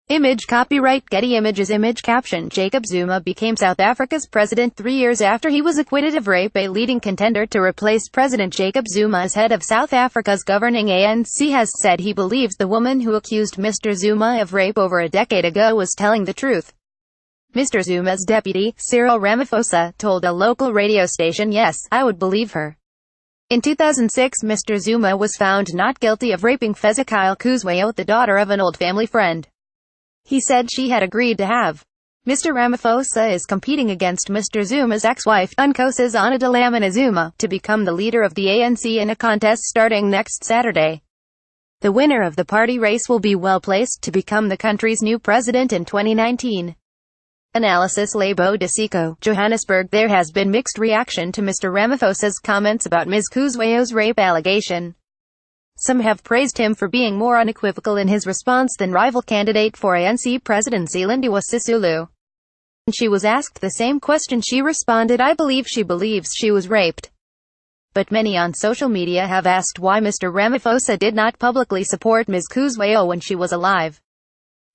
Image copyright Getty Images Image caption Jacob Zuma became South Africa's president 3 years after he was acquitted of rape. A leading contender to replace President Jacob Zuma as head of South Africa's governing ANC has said he believes the woman who accused Mr. Zuma of rape over a decade ago was telling the truth. Mr. Zuma's deputy, Cyril Ramaphosa, told a local radio station, "Yes, I would believe her." In 2006, Mr. Zuma was found not guilty of raping Fezekile Kuzwayo, the daughter of an old family friend. He said she had agreed to have. Mr. Ramaphosa is competing against Mr. Zuma's ex-wife, Nkosazana Dlamini Zuma, to become the leader of the ANC in a contest starting next Saturday. The winner of the party race will be well placed to become the country's new president in 2019. Analysis Labo de Seco, Johannesburg. There has been mixed reaction to Mr. Ramaphosa's comments about Ms. Kuzwayo's rape allegation. Some have praised him for being more unequivocal in his response than rival candidate for ANC presidency Lindiwe Sisulu. When she was asked the same question, she responded, "I believe she believes she was raped." But many on social media have asked why Mr. Ramaphosa did not publicly support Ms. Kuzwayo when she was alive.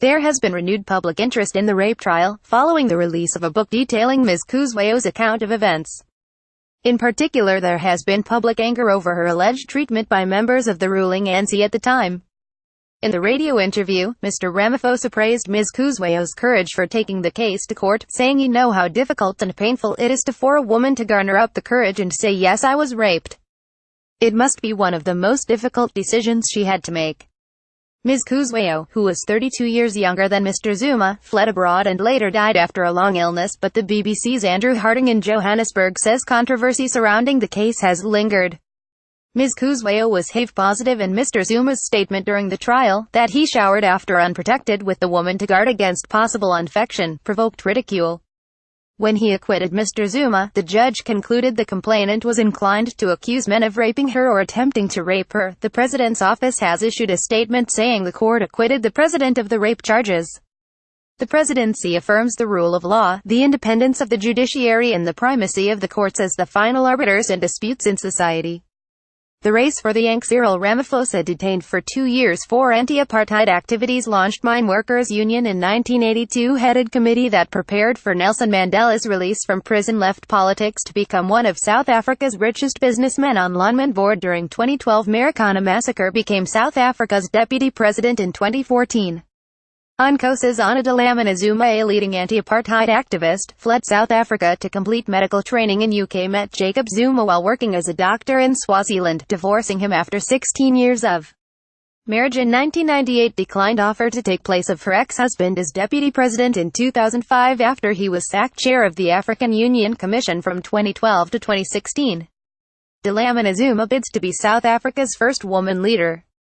There has been renewed public interest in the rape trial, following the release of a book detailing Ms. Kuzwayo's account of events. In particular, there has been public anger over her alleged treatment by members of the ruling ANC at the time. In the radio interview, Mr. Ramaphosa praised Ms. Kuzwayo's courage for taking the case to court, saying, "You know how difficult and painful it is for a woman to garner up the courage and say, 'Yes, I was raped.' It must be one of the most difficult decisions she had to make." Ms. Kuzwayo, who was 32 years younger than Mr. Zuma, fled abroad and later died after a long illness, but the BBC's Andrew Harding in Johannesburg says controversy surrounding the case has lingered. Ms. Kuzwayo was HIV positive, and Mr. Zuma's statement during the trial, that he showered after unprotected with the woman to guard against possible infection, provoked ridicule. When he acquitted Mr. Zuma, the judge concluded the complainant was inclined to accuse men of raping her or attempting to rape her. The president's office has issued a statement saying the court acquitted the president of the rape charges. The presidency affirms the rule of law, the independence of the judiciary, and the primacy of the courts as the final arbiters in disputes in society. The race for the ANC. Cyril Ramaphosa, detained for 2 years for anti-apartheid activities, launched Mine Workers Union in 1982, headed committee that prepared for Nelson Mandela's release from prison, left politics to become one of South Africa's richest businessmen on Lonmin board during 2012. Marikana massacre, became South Africa's deputy president in 2014. Nkosazana Dlamini Zuma, a leading anti-apartheid activist, fled South Africa to complete medical training in UK, met Jacob Zuma while working as a doctor in Swaziland, divorcing him after 16 years of marriage in 1998, declined offer to take place of her ex-husband as deputy president in 2005 after he was sacked chair of the African Union Commission from 2012 to 2016. Dlamini Zuma bids to be South Africa's first woman leader.